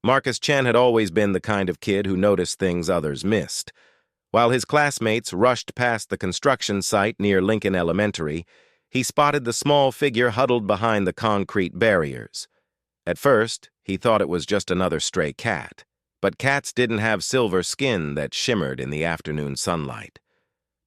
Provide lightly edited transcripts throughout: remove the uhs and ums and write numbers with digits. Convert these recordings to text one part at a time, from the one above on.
Marcus Chen had always been the kind of kid who noticed things others missed. While his classmates rushed past the construction site near Lincoln Elementary, he spotted the small figure huddled behind the concrete barriers. At first, he thought it was just another stray cat, but cats didn't have silver skin that shimmered in the afternoon sunlight.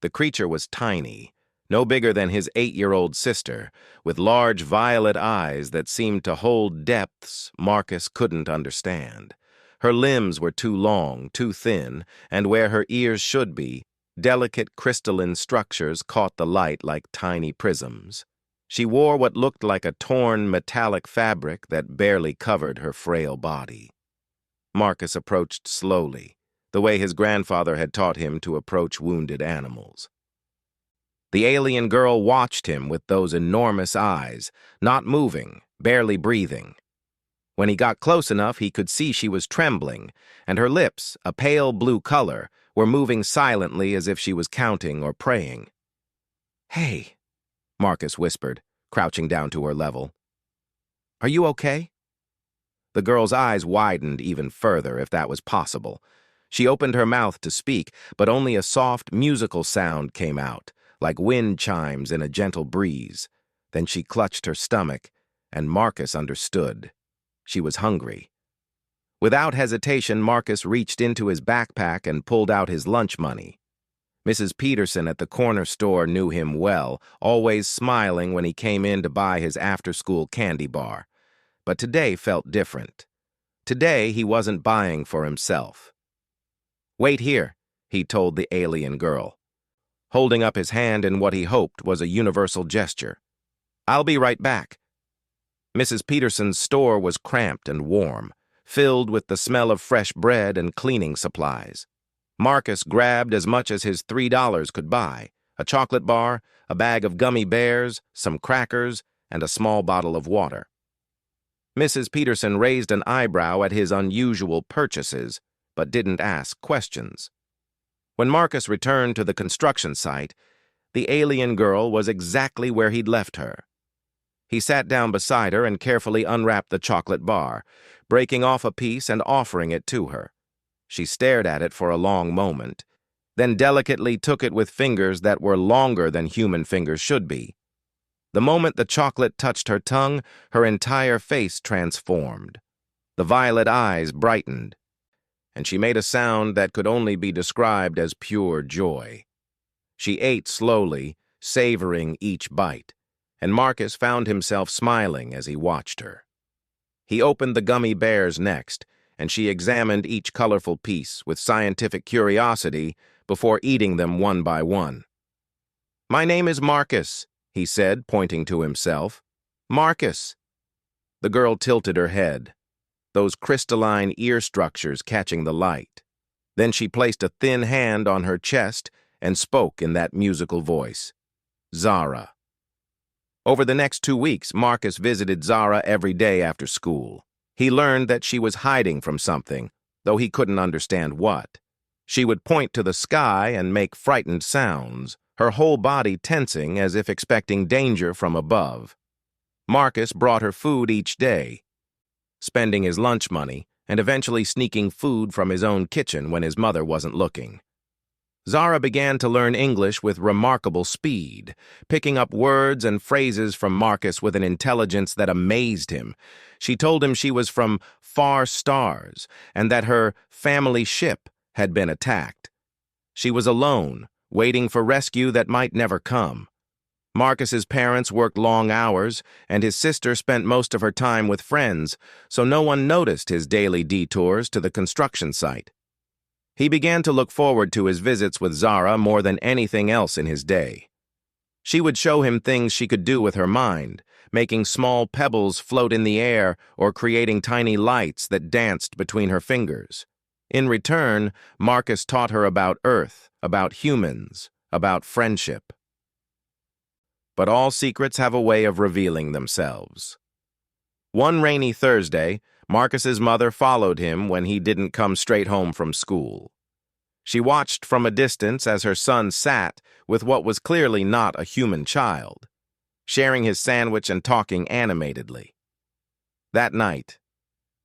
The creature was tiny, no bigger than his 8-year-old sister, with large violet eyes that seemed to hold depths Marcus couldn't understand. Her limbs were too long, too thin, and where her ears should be, delicate crystalline structures caught the light like tiny prisms. She wore what looked like a torn metallic fabric that barely covered her frail body. Marcus approached slowly, the way his grandfather had taught him to approach wounded animals. The alien girl watched him with those enormous eyes, not moving, barely breathing. When he got close enough, he could see she was trembling, and her lips, a pale blue color, were moving silently as if she was counting or praying. "Hey," Marcus whispered, crouching down to her level. "Are you okay?" The girl's eyes widened even further, if that was possible. She opened her mouth to speak, but only a soft, musical sound came out, like wind chimes in a gentle breeze. Then she clutched her stomach, and Marcus understood. She was hungry. Without hesitation, Marcus reached into his backpack and pulled out his lunch money. Mrs. Peterson at the corner store knew him well, always smiling when he came in to buy his after-school candy bar. But today felt different. Today he wasn't buying for himself. "Wait here," he told the alien girl, holding up his hand in what he hoped was a universal gesture. "I'll be right back." Mrs. Peterson's store was cramped and warm, filled with the smell of fresh bread and cleaning supplies. Marcus grabbed as much as his $3 could buy, a chocolate bar, a bag of gummy bears, some crackers, and a small bottle of water. Mrs. Peterson raised an eyebrow at his unusual purchases, but didn't ask questions. When Marcus returned to the construction site, the alien girl was exactly where he'd left her. He sat down beside her and carefully unwrapped the chocolate bar, breaking off a piece and offering it to her. She stared at it for a long moment, then delicately took it with fingers that were longer than human fingers should be. The moment the chocolate touched her tongue, her entire face transformed. The violet eyes brightened, and she made a sound that could only be described as pure joy. She ate slowly, savoring each bite, and Marcus found himself smiling as he watched her. He opened the gummy bears next, and she examined each colorful piece with scientific curiosity before eating them one by one. "My name is Marcus," he said, pointing to himself. "Marcus." The girl tilted her head, those crystalline ear structures catching the light. Then she placed a thin hand on her chest and spoke in that musical voice. "Zara." Over the next 2 weeks, Marcus visited Zara every day after school. He learned that she was hiding from something, though he couldn't understand what. She would point to the sky and make frightened sounds, her whole body tensing as if expecting danger from above. Marcus brought her food each day, spending his lunch money and eventually sneaking food from his own kitchen when his mother wasn't looking. Zara began to learn English with remarkable speed, picking up words and phrases from Marcus with an intelligence that amazed him. She told him she was from far stars and that her family ship had been attacked. She was alone, waiting for rescue that might never come. Marcus's parents worked long hours, and his sister spent most of her time with friends, so no one noticed his daily detours to the construction site. He began to look forward to his visits with Zara more than anything else in his day. She would show him things she could do with her mind, making small pebbles float in the air or creating tiny lights that danced between her fingers. In return, Marcus taught her about Earth, about humans, about friendship. But all secrets have a way of revealing themselves. One rainy Thursday, Marcus's mother followed him when he didn't come straight home from school. She watched from a distance as her son sat with what was clearly not a human child, sharing his sandwich and talking animatedly. That night,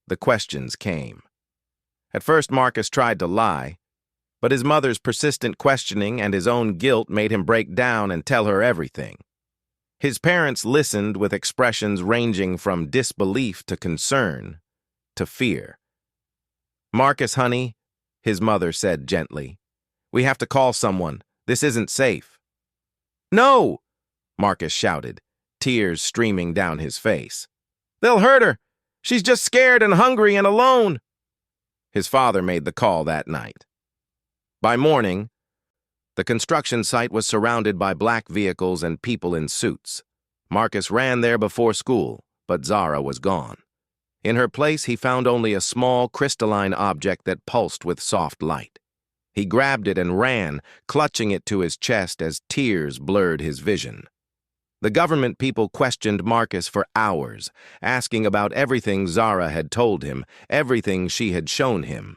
The questions came. At first, Marcus tried to lie, but his mother's persistent questioning and his own guilt made him break down and tell her everything. His parents listened with expressions ranging from disbelief to concern to fear. "Marcus, honey," his mother said gently, "we have to call someone. This isn't safe." "No!" Marcus shouted, tears streaming down his face. "They'll hurt her. She's just scared and hungry and alone." His father made the call that night. By morning, the construction site was surrounded by black vehicles and people in suits. Marcus ran there before school, but Zara was gone. In her place, he found only a small, crystalline object that pulsed with soft light. He grabbed it and ran, clutching it to his chest as tears blurred his vision. The government people questioned Marcus for hours, asking about everything Zara had told him, everything she had shown him.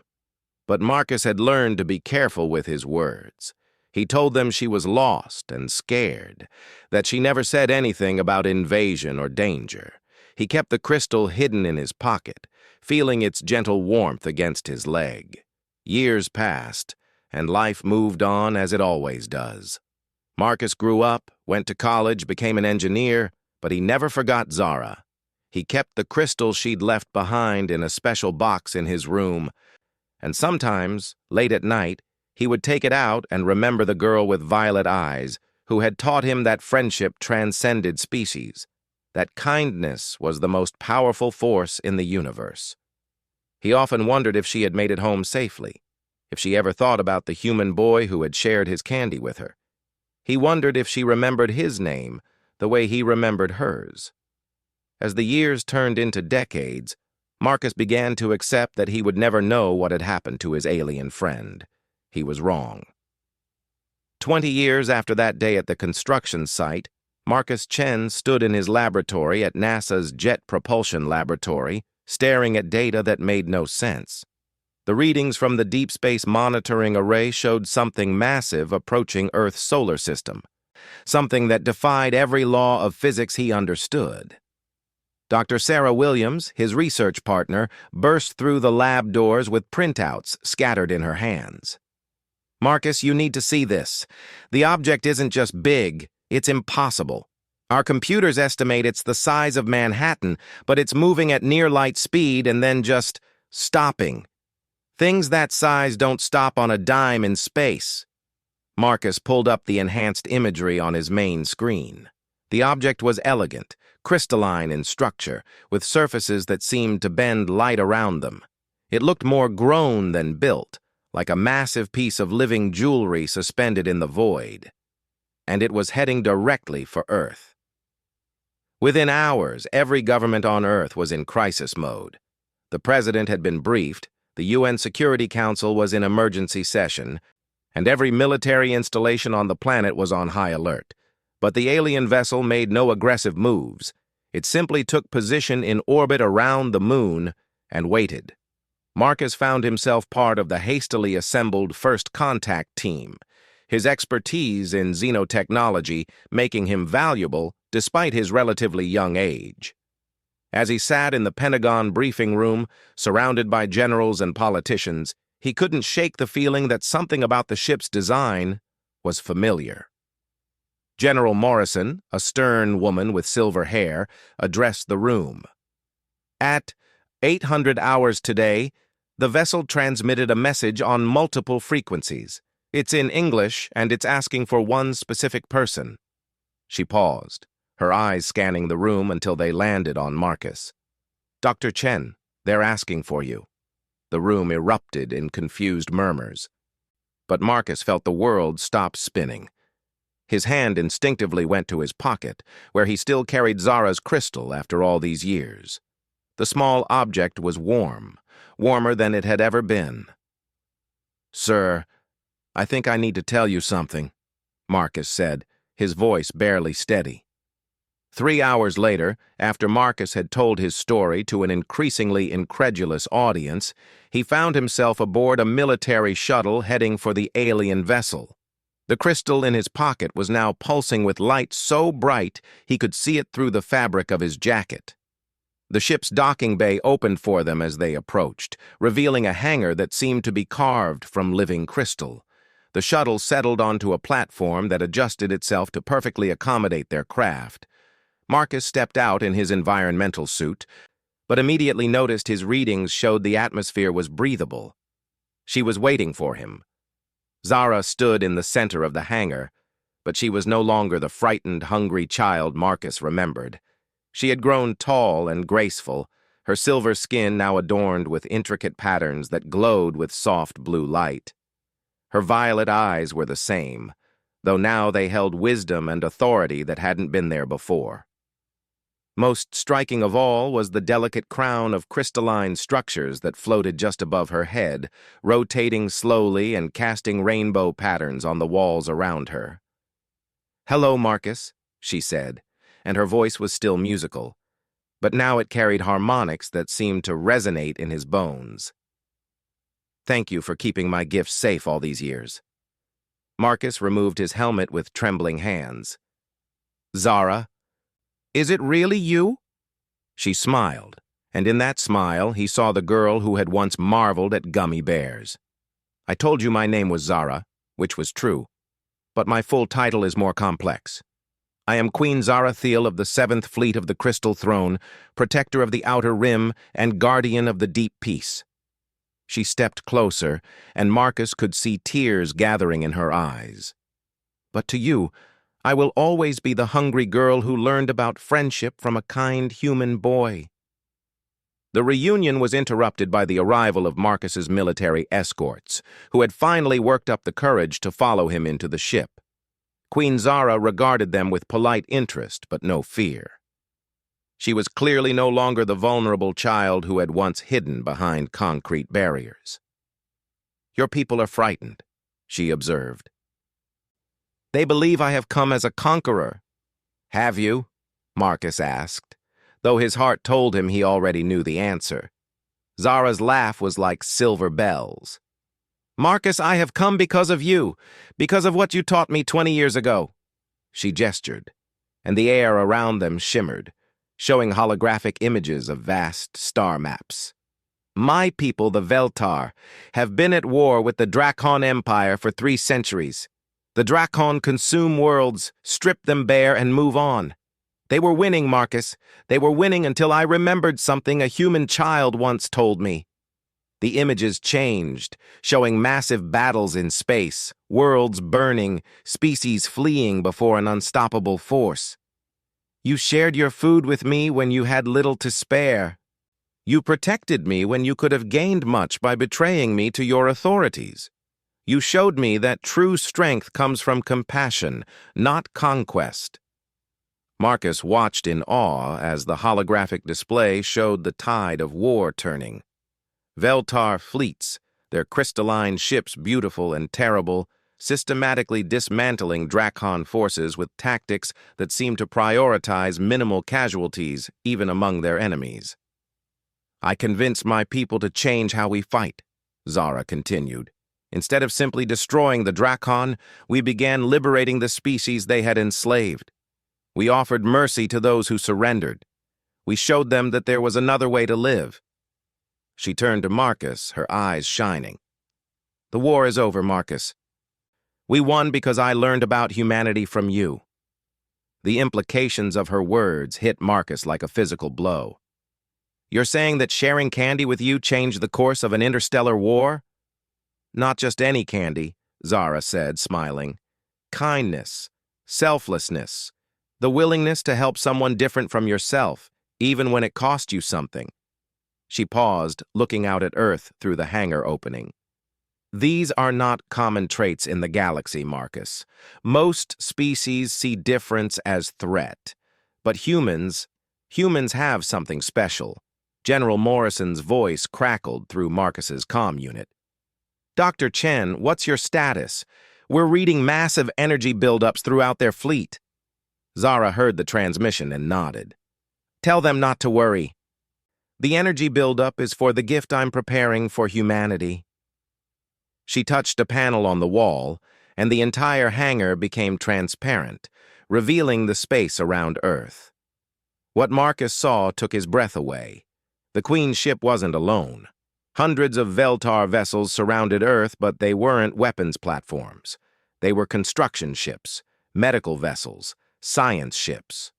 But Marcus had learned to be careful with his words. He told them she was lost and scared, that she never said anything about invasion or danger. He kept the crystal hidden in his pocket, feeling its gentle warmth against his leg. Years passed, and life moved on as it always does. Marcus grew up, went to college, became an engineer, but he never forgot Zara. He kept the crystal she'd left behind in a special box in his room, and sometimes, late at night, he would take it out and remember the girl with violet eyes who had taught him that friendship transcended species, that kindness was the most powerful force in the universe. He often wondered if she had made it home safely, if she ever thought about the human boy who had shared his candy with her. He wondered if she remembered his name the way he remembered hers. As the years turned into decades, Marcus began to accept that he would never know what had happened to his alien friend. He was wrong. 20 years after that day at the construction site, Marcus Chen stood in his laboratory at NASA's Jet Propulsion Laboratory, staring at data that made no sense. The readings from the Deep Space Monitoring Array showed something massive approaching Earth's solar system, something that defied every law of physics he understood. Dr. Sarah Williams, his research partner, burst through the lab doors with printouts scattered in her hands. "Marcus, you need to see this. The object isn't just big, it's impossible. Our computers estimate it's the size of Manhattan, but it's moving at near light speed and then just stopping. Things that size don't stop on a dime in space." Marcus pulled up the enhanced imagery on his main screen. The object was elegant, crystalline in structure, with surfaces that seemed to bend light around them. It looked more grown than built, like a massive piece of living jewelry suspended in the void. And it was heading directly for Earth. Within hours, every government on Earth was in crisis mode. The president had been briefed, the UN Security Council was in emergency session, and every military installation on the planet was on high alert. But the alien vessel made no aggressive moves. It simply took position in orbit around the moon and waited. Marcus found himself part of the hastily assembled First Contact team, his expertise in xenotechnology making him valuable despite his relatively young age. As he sat in the Pentagon briefing room, surrounded by generals and politicians, he couldn't shake the feeling that something about the ship's design was familiar. General Morrison, a stern woman with silver hair, addressed the room. At 800 hours today, the vessel transmitted a message on multiple frequencies. It's in English, and it's asking for one specific person. She paused, her eyes scanning the room until they landed on Marcus. "Dr. Chen, they're asking for you." The room erupted in confused murmurs. But Marcus felt the world stop spinning. His hand instinctively went to his pocket, where he still carried Zara's crystal after all these years. The small object was warm, warmer than it had ever been. "Sir, I think I need to tell you something," Marcus said, his voice barely steady. 3 hours later, after Marcus had told his story to an increasingly incredulous audience, he found himself aboard a military shuttle heading for the alien vessel. The crystal in his pocket was now pulsing with light so bright he could see it through the fabric of his jacket. The ship's docking bay opened for them as they approached, revealing a hangar that seemed to be carved from living crystal. The shuttle settled onto a platform that adjusted itself to perfectly accommodate their craft. Marcus stepped out in his environmental suit, but immediately noticed his readings showed the atmosphere was breathable. She was waiting for him. Zara stood in the center of the hangar, but she was no longer the frightened, hungry child Marcus remembered. She had grown tall and graceful, her silver skin now adorned with intricate patterns that glowed with soft blue light. Her violet eyes were the same, though now they held wisdom and authority that hadn't been there before. Most striking of all was the delicate crown of crystalline structures that floated just above her head, rotating slowly and casting rainbow patterns on the walls around her. "Hello, Marcus," she said, and her voice was still musical, but now it carried harmonics that seemed to resonate in his bones. "Thank you for keeping my gifts safe all these years." Marcus removed his helmet with trembling hands. "Zara, is it really you?" She smiled, and in that smile he saw the girl who had once marveled at gummy bears. "I told you my name was Zara," which was true, but my full title is more complex. I am Queen Zara Thiel of the 7th Fleet of the Crystal Throne, protector of the Outer Rim, and guardian of the Deep Peace. She stepped closer, and Marcus could see tears gathering in her eyes. "But to you, I will always be the hungry girl who learned about friendship from a kind human boy." The reunion was interrupted by the arrival of Marcus's military escorts, who had finally worked up the courage to follow him into the ship. Queen Zara regarded them with polite interest, but no fear. She was clearly no longer the vulnerable child who had once hidden behind concrete barriers. "Your people are frightened," she observed. "They believe I have come as a conqueror." "Have you?" Marcus asked, though his heart told him he already knew the answer. Zara's laugh was like silver bells. "Marcus, I have come because of you, because of what you taught me 20 years ago." She gestured, and the air around them shimmered, showing holographic images of vast star maps. "My people, the Veltar, have been at war with the Drakon Empire for 3 centuries. The Drakon consume worlds, strip them bare, and move on. They were winning, Marcus. They were winning until I remembered something a human child once told me." The images changed, showing massive battles in space, worlds burning, species fleeing before an unstoppable force. "You shared your food with me when you had little to spare. You protected me when you could have gained much by betraying me to your authorities. You showed me that true strength comes from compassion, not conquest." Marcus watched in awe as the holographic display showed the tide of war turning. Veltar fleets, their crystalline ships beautiful and terrible, systematically dismantling Drakon forces with tactics that seemed to prioritize minimal casualties even among their enemies. "I convinced my people to change how we fight," Zara continued. "Instead of simply destroying the Drakon, we began liberating the species they had enslaved. We offered mercy to those who surrendered. We showed them that there was another way to live." She turned to Marcus, her eyes shining. "The war is over, Marcus. We won because I learned about humanity from you." The implications of her words hit Marcus like a physical blow. "You're saying that sharing candy with you changed the course of an interstellar war?" "Not just any candy," Zara said, smiling. "Kindness, selflessness, the willingness to help someone different from yourself, even when it cost you something." She paused, looking out at Earth through the hangar opening. "These are not common traits in the galaxy, Marcus. Most species see difference as threat. But humans have something special." General Morrison's voice crackled through Marcus's comm unit. "Dr. Chen, what's your status? We're reading massive energy buildups throughout their fleet." Zara heard the transmission and nodded. "Tell them not to worry. The energy buildup is for the gift I'm preparing for humanity." She touched a panel on the wall, and the entire hangar became transparent, revealing the space around Earth. What Marcus saw took his breath away. The Queen's ship wasn't alone. Hundreds of Veltar vessels surrounded Earth, but they weren't weapons platforms. They were construction ships, medical vessels, science ships.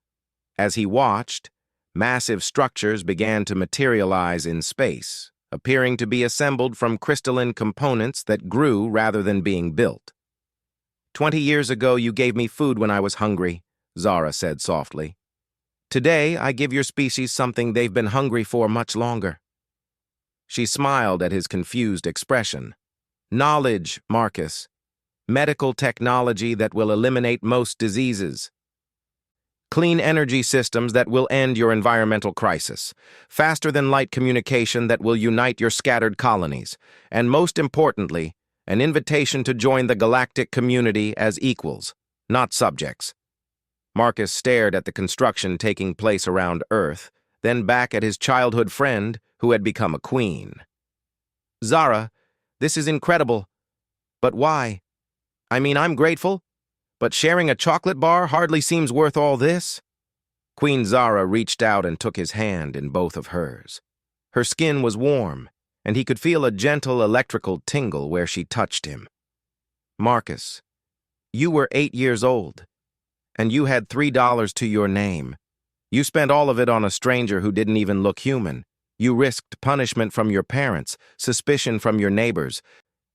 As he watched, massive structures began to materialize in space, appearing to be assembled from crystalline components that grew rather than being built. 20 years ago, you gave me food when I was hungry, Zara said softly. Today, I give your species something they've been hungry for much longer. She smiled at his confused expression. Knowledge, Marcus. Medical technology that will eliminate most diseases. Clean energy systems that will end your environmental crisis. Faster-than-light communication that will unite your scattered colonies. And most importantly, an invitation to join the galactic community as equals, not subjects. Marcus stared at the construction taking place around Earth, then back at his childhood friend who had become a queen. Zara, this is incredible. But why? I mean, I'm grateful, but sharing a chocolate bar hardly seems worth all this. Queen Zara reached out and took his hand in both of hers. Her skin was warm, and he could feel a gentle electrical tingle where she touched him. Marcus, you were 8 years old, and you had $3 to your name. You spent all of it on a stranger who didn't even look human. You risked punishment from your parents, suspicion from your neighbors,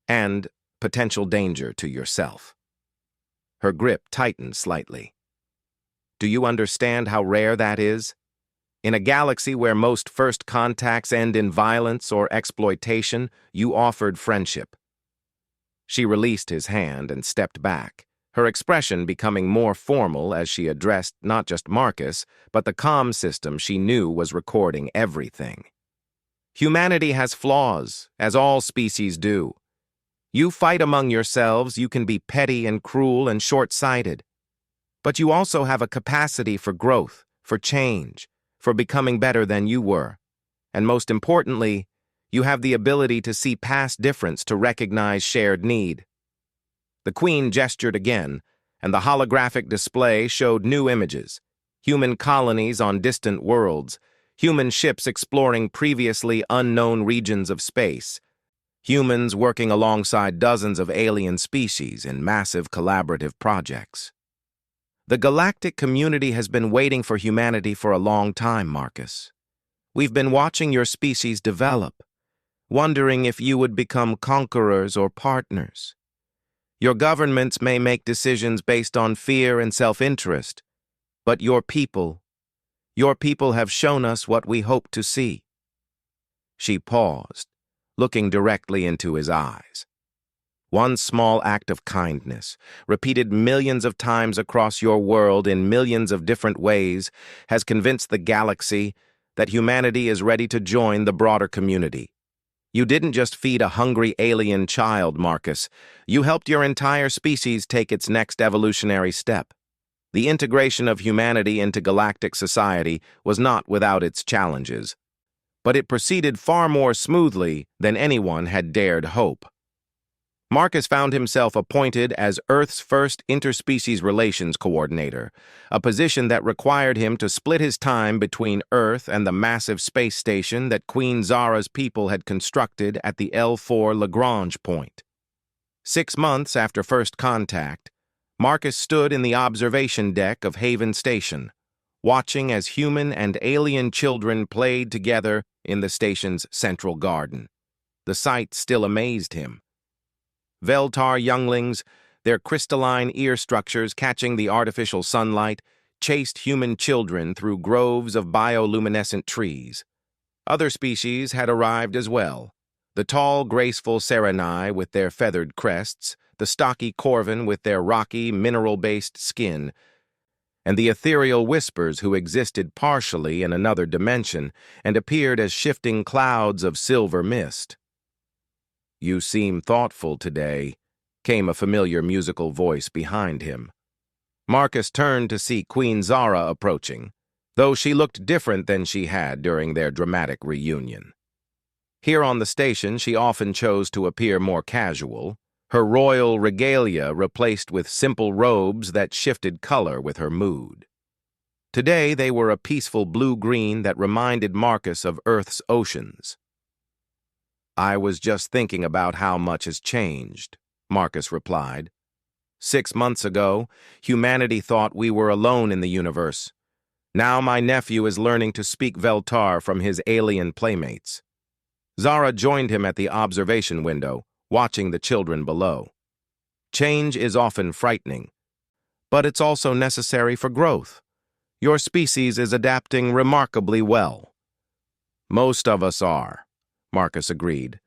and potential danger to yourself. Her grip tightened slightly. Do you understand how rare that is? In a galaxy where most first contacts end in violence or exploitation, you offered friendship. She released his hand and stepped back, her expression becoming more formal as she addressed not just Marcus, but the comm system she knew was recording everything. Humanity has flaws, as all species do. You fight among yourselves, you can be petty and cruel and short-sighted. But you also have a capacity for growth, for change, for becoming better than you were. And most importantly, you have the ability to see past difference to recognize shared need. The Queen gestured again, and the holographic display showed new images. Human colonies on distant worlds, human ships exploring previously unknown regions of space, humans working alongside dozens of alien species in massive collaborative projects. The galactic community has been waiting for humanity for a long time, Marcus. We've been watching your species develop, wondering if you would become conquerors or partners. Your governments may make decisions based on fear and self-interest, but your people have shown us what we hope to see. She paused, looking directly into his eyes. One small act of kindness, repeated millions of times across your world in millions of different ways, has convinced the galaxy that humanity is ready to join the broader community. You didn't just feed a hungry alien child, Marcus. You helped your entire species take its next evolutionary step. The integration of humanity into galactic society was not without its challenges, but it proceeded far more smoothly than anyone had dared hope. Marcus found himself appointed as Earth's first interspecies relations coordinator, a position that required him to split his time between Earth and the massive space station that Queen Zara's people had constructed at the L4 Lagrange point. 6 months after first contact, Marcus stood in the observation deck of Haven Station, watching as human and alien children played together in the station's central garden. The sight still amazed him. Veltar younglings, their crystalline ear structures catching the artificial sunlight, chased human children through groves of bioluminescent trees. Other species had arrived as well. The tall, graceful Serenai with their feathered crests, the stocky Corvin with their rocky, mineral-based skin, and the ethereal whispers who existed partially in another dimension and appeared as shifting clouds of silver mist. "You seem thoughtful today," came a familiar musical voice behind him. Marcus turned to see Queen Zara approaching, though she looked different than she had during their dramatic reunion. Here on the station, she often chose to appear more casual, her royal regalia replaced with simple robes that shifted color with her mood. Today, they were a peaceful blue-green that reminded Marcus of Earth's oceans. "I was just thinking about how much has changed," Marcus replied. 6 months ago, humanity thought we were alone in the universe. Now my nephew is learning to speak Veltar from his alien playmates. Zara joined him at the observation window, watching the children below. Change is often frightening, but it's also necessary for growth. Your species is adapting remarkably well. Most of us are, Marcus agreed,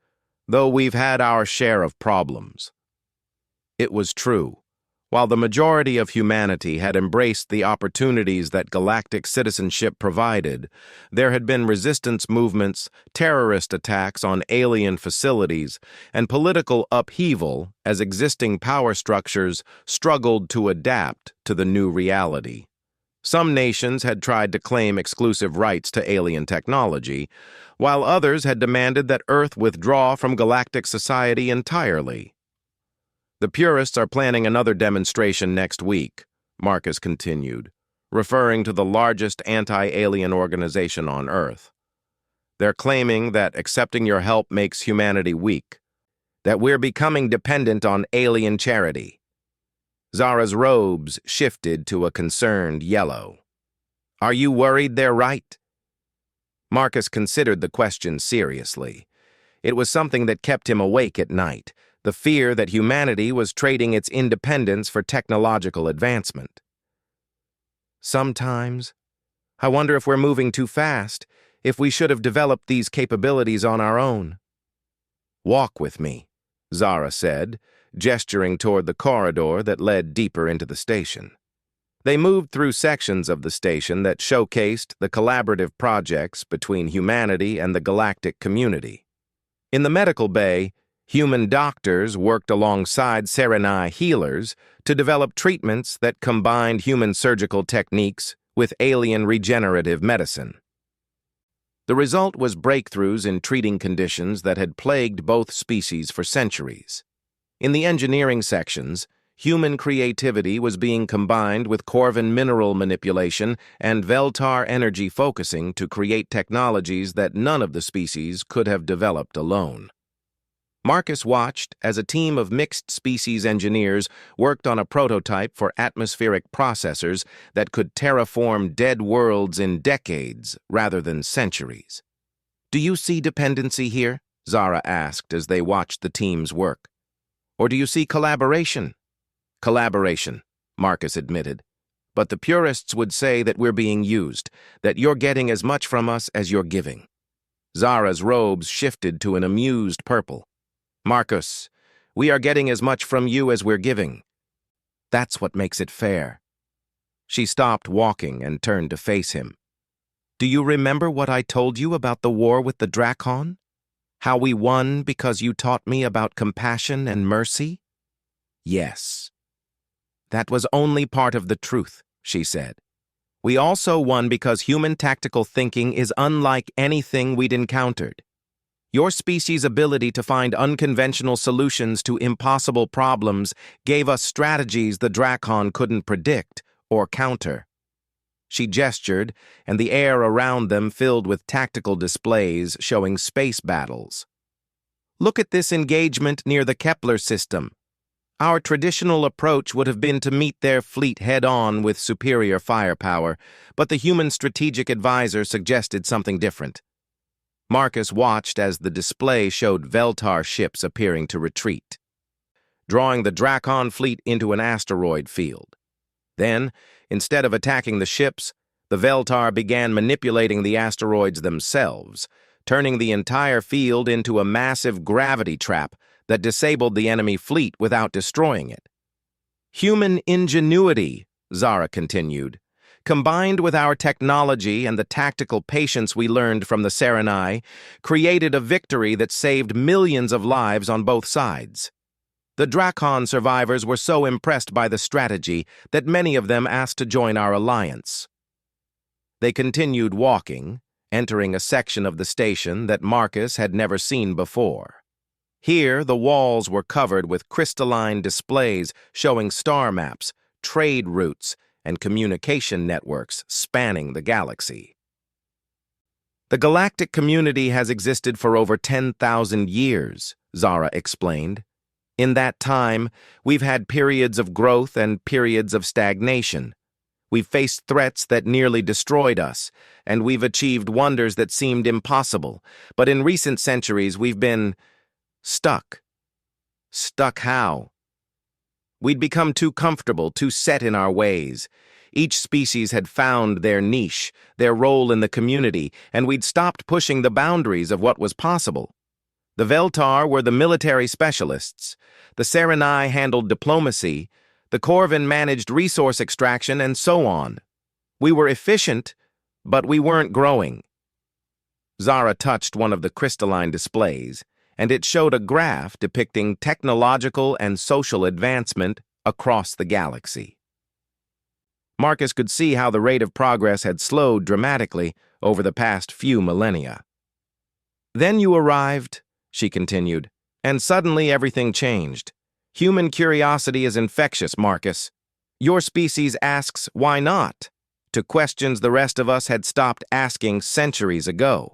though we've had our share of problems. It was true. While the majority of humanity had embraced the opportunities that galactic citizenship provided, there had been resistance movements, terrorist attacks on alien facilities, and political upheaval as existing power structures struggled to adapt to the new reality. Some nations had tried to claim exclusive rights to alien technology, while others had demanded that Earth withdraw from galactic society entirely. "The purists are planning another demonstration next week," Marcus continued, referring to the largest anti-alien organization on Earth. "They're claiming that accepting your help makes humanity weak, that we're becoming dependent on alien charity." Zara's robes shifted to a concerned yellow. "Are you worried they're right?" Marcus considered the question seriously. It was something that kept him awake at night, the fear that humanity was trading its independence for technological advancement. "Sometimes, I wonder if we're moving too fast, if we should have developed these capabilities on our own." "Walk with me," Zara said, gesturing toward the corridor that led deeper into the station. They moved through sections of the station that showcased the collaborative projects between humanity and the galactic community. In the medical bay, human doctors worked alongside Serenai healers to develop treatments that combined human surgical techniques with alien regenerative medicine. The result was breakthroughs in treating conditions that had plagued both species for centuries. In the engineering sections, human creativity was being combined with Corvin mineral manipulation and Veltar energy focusing to create technologies that none of the species could have developed alone. Marcus watched as a team of mixed-species engineers worked on a prototype for atmospheric processors that could terraform dead worlds in decades rather than centuries. "Do you see dependency here?" Zara asked as they watched the team's work. "Or do you see collaboration?" "Collaboration," Marcus admitted. "But the purists would say that we're being used, that you're getting as much from us as you're giving." Zara's robes shifted to an amused purple. "Marcus, we are getting as much from you as we're giving. That's what makes it fair." She stopped walking and turned to face him. "Do you remember what I told you about the war with the Drakon? How we won because you taught me about compassion and mercy?" "Yes." "That was only part of the truth," she said. "We also won because human tactical thinking is unlike anything we'd encountered. Your species' ability to find unconventional solutions to impossible problems gave us strategies the Drakon couldn't predict or counter." She gestured, and the air around them filled with tactical displays showing space battles. "Look at this engagement near the Kepler system. Our traditional approach would have been to meet their fleet head-on with superior firepower, but the human strategic advisor suggested something different." Marcus watched as the display showed Veltar ships appearing to retreat, drawing the Drakon fleet into an asteroid field. Then, instead of attacking the ships, the Veltar began manipulating the asteroids themselves, turning the entire field into a massive gravity trap that disabled the enemy fleet without destroying it. "Human ingenuity," Zara continued, "combined with our technology and the tactical patience we learned from the Serenai, created a victory that saved millions of lives on both sides. The Drakon survivors were so impressed by the strategy that many of them asked to join our alliance." They continued walking, entering a section of the station that Marcus had never seen before. Here, the walls were covered with crystalline displays showing star maps, trade routes, and communication networks spanning the galaxy. The galactic community has existed for over 10,000 years, Zara explained. In that time, we've had periods of growth and periods of stagnation. We've faced threats that nearly destroyed us, and we've achieved wonders that seemed impossible. But in recent centuries, we've been stuck. Stuck how? We'd become too comfortable, too set in our ways. Each species had found their niche, their role in the community, and we'd stopped pushing the boundaries of what was possible. The Veltar were the military specialists. The Serenai handled diplomacy. The Corvin managed resource extraction, and so on. We were efficient, but we weren't growing. Zara touched one of the crystalline displays, and it showed a graph depicting technological and social advancement across the galaxy. Marcus could see how the rate of progress had slowed dramatically over the past few millennia. Then you arrived, she continued, and suddenly everything changed. Human curiosity is infectious, Marcus. Your species asks, why not? To questions the rest of us had stopped asking centuries ago.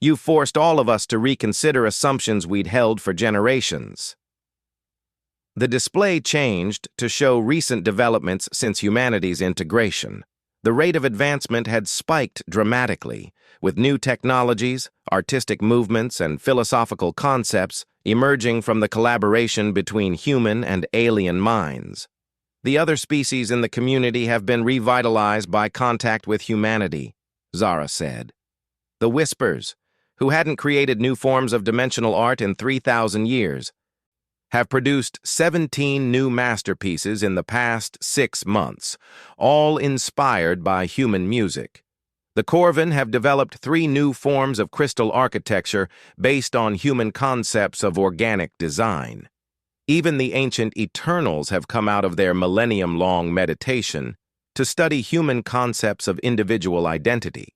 You forced all of us to reconsider assumptions we'd held for generations. The display changed to show recent developments since humanity's integration. The rate of advancement had spiked dramatically, with new technologies, artistic movements, and philosophical concepts emerging from the collaboration between human and alien minds. The other species in the community have been revitalized by contact with humanity, Zara said. The Whispers, who hadn't created new forms of dimensional art in 3,000 years, have produced 17 new masterpieces in the past 6 months, all inspired by human music. The Corvin have developed 3 new forms of crystal architecture based on human concepts of organic design. Even the ancient Eternals have come out of their millennium-long meditation to study human concepts of individual identity.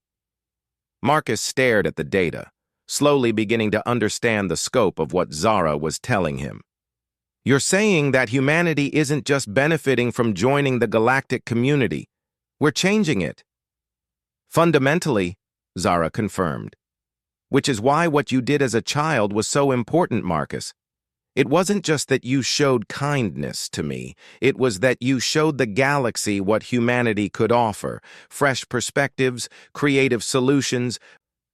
Marcus stared at the data, slowly beginning to understand the scope of what Zara was telling him. You're saying that humanity isn't just benefiting from joining the galactic community. We're changing it. Fundamentally, Zara confirmed. Which is why what you did as a child was so important, Marcus. It wasn't just that you showed kindness to me. It was that you showed the galaxy what humanity could offer: fresh perspectives, creative solutions,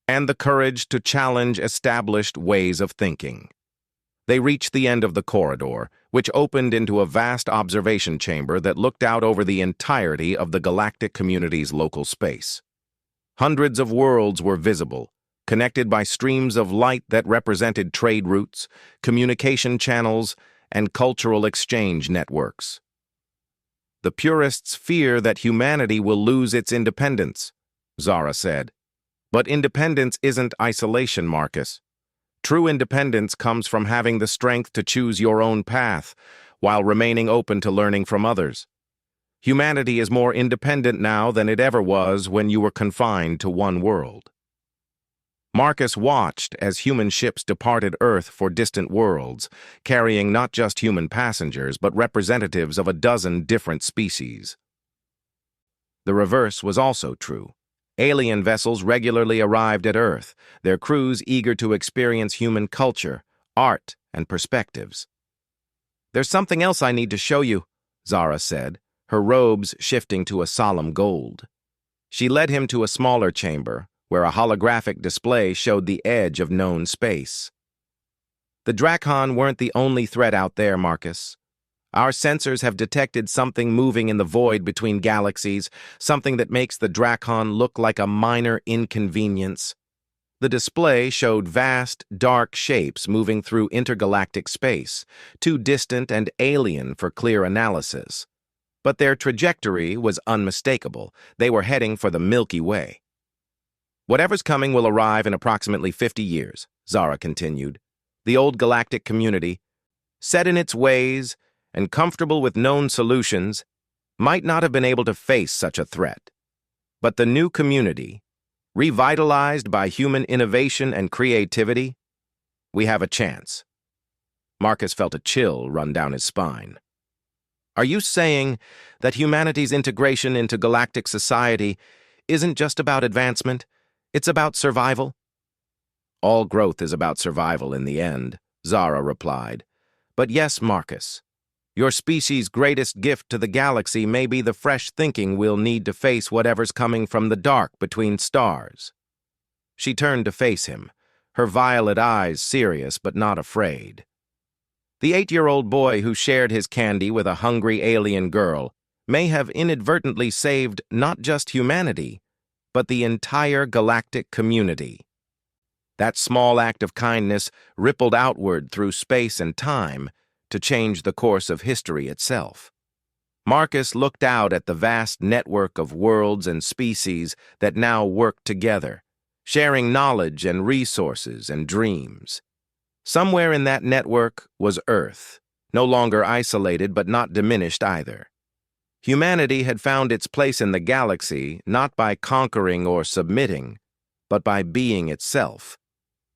and the courage to challenge established ways of thinking. They reached the end of the corridor, which opened into a vast observation chamber that looked out over the entirety of the galactic community's local space. Hundreds of worlds were visible, connected by streams of light that represented trade routes, communication channels, and cultural exchange networks. The purists fear that humanity will lose its independence, Zara said. But independence isn't isolation, Marcus. True independence comes from having the strength to choose your own path, while remaining open to learning from others. Humanity is more independent now than it ever was when you were confined to one world. Marcus watched as human ships departed Earth for distant worlds, carrying not just human passengers, but representatives of a dozen different species. The reverse was also true. Alien vessels regularly arrived at Earth, their crews eager to experience human culture, art, and perspectives. There's something else I need to show you, Zara said, her robes shifting to a solemn gold. She led him to a smaller chamber, where a holographic display showed the edge of known space. The Drakon weren't the only threat out there, Marcus. Our sensors have detected something moving in the void between galaxies, something that makes the Drakon look like a minor inconvenience. The display showed vast, dark shapes moving through intergalactic space, too distant and alien for clear analysis. But their trajectory was unmistakable. They were heading for the Milky Way. Whatever's coming will arrive in approximately 50 years, Zara continued. The old galactic community, set in its ways and comfortable with known solutions, might not have been able to face such a threat. But the new community, revitalized by human innovation and creativity, we have a chance. Marcus felt a chill run down his spine. Are you saying that humanity's integration into galactic society isn't just about advancement, it's about survival? All growth is about survival in the end, Zara replied. But yes, Marcus, your species' greatest gift to the galaxy may be the fresh thinking we'll need to face whatever's coming from the dark between stars. She turned to face him, her violet eyes serious but not afraid. The 8-year-old boy who shared his candy with a hungry alien girl may have inadvertently saved not just humanity, but the entire galactic community. That small act of kindness rippled outward through space and time to change the course of history itself. Marcus looked out at the vast network of worlds and species that now worked together, sharing knowledge and resources and dreams. Somewhere in that network was Earth, no longer isolated but not diminished either. Humanity had found its place in the galaxy not by conquering or submitting, but by being itself,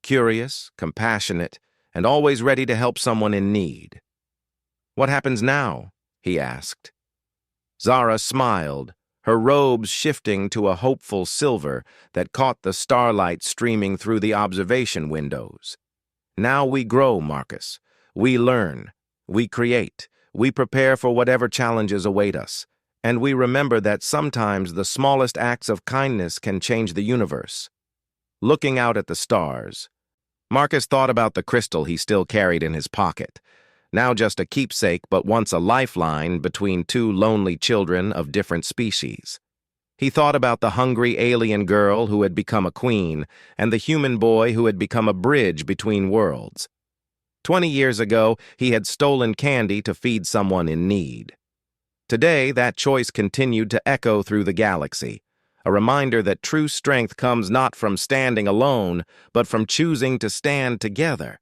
curious, compassionate, and always ready to help someone in need. "What happens now?" he asked. Zara smiled, her robes shifting to a hopeful silver that caught the starlight streaming through the observation windows. "Now we grow, Marcus. We learn. We create. We prepare for whatever challenges await us. And we remember that sometimes the smallest acts of kindness can change the universe." Looking out at the stars, Marcus thought about the crystal he still carried in his pocket, now just a keepsake but once a lifeline between two lonely children of different species. He thought about the hungry alien girl who had become a queen and the human boy who had become a bridge between worlds. 20 years ago, he had stolen candy to feed someone in need. Today, that choice continued to echo through the galaxy, a reminder that true strength comes not from standing alone, but from choosing to stand together.